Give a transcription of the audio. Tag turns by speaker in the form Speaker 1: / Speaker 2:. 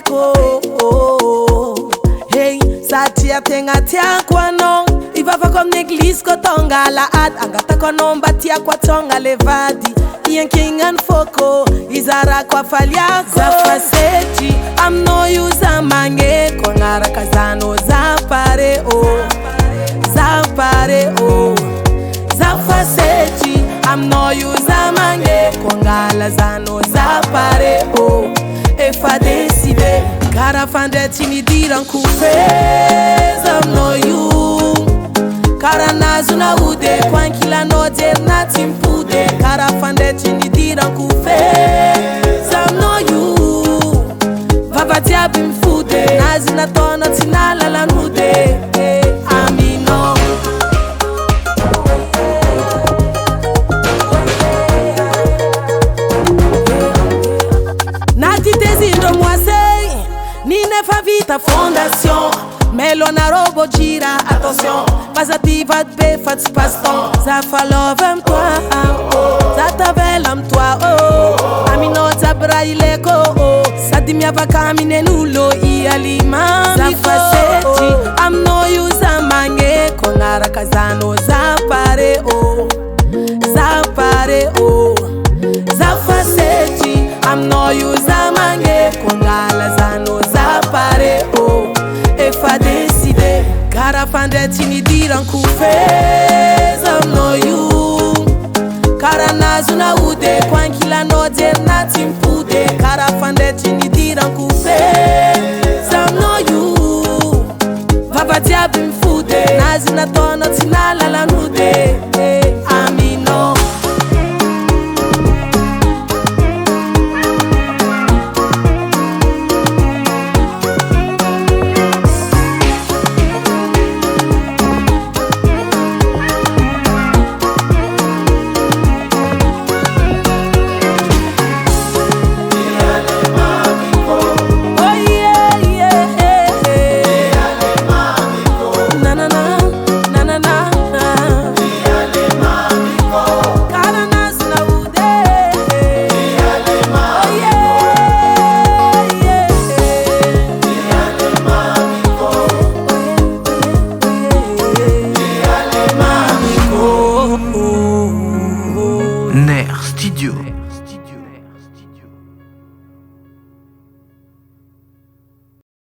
Speaker 1: fareko. Hey, satia tenga tia kwa no. Ivava kom neglis ko tonga la ad. Angata ko nomba tia kwa tonga levadi. Ian king and foko. Izara kwa faliako. Zafaseti, am no yuza mange. Kwa ngara kazano zapare o. Zapare o. Zafaseti, am no yuza mange. Kwa ngala zano zapare o. Efa decide. Cara fande tini diran kufez. Am no you. Cara nazu na ude. Kwankila no der na timpude. Cara fande tini diran kufez. Am no you. Vava diabi mfude. Nazi na tono tinala la nude. Amino. Nati desindo moisei. Nine fa vita fondation. Melo na robo gira, attention. Pasativa de be fat paston. Ça fa love toi, oh. Ça t'avelle toi, oh. Amino tabraile ko, oh. Ça dimia va camine nulo I alima. Ça fa seti, am no yuza mange. Konara kazano zapare, oh. Zapare, oh. Ça fa seti, am no yuza mange. Kongala zano zapare, oh. Efa decide. Cara fande tini diran kufez. Am no you. Cara nazu na ude. Kwankila no der na timpude. Cara fande tini diran kufez. Am no you. Vava diabi mfude. Nazi na tono tinala la nude. Amino.
Speaker 2: Ner Studio.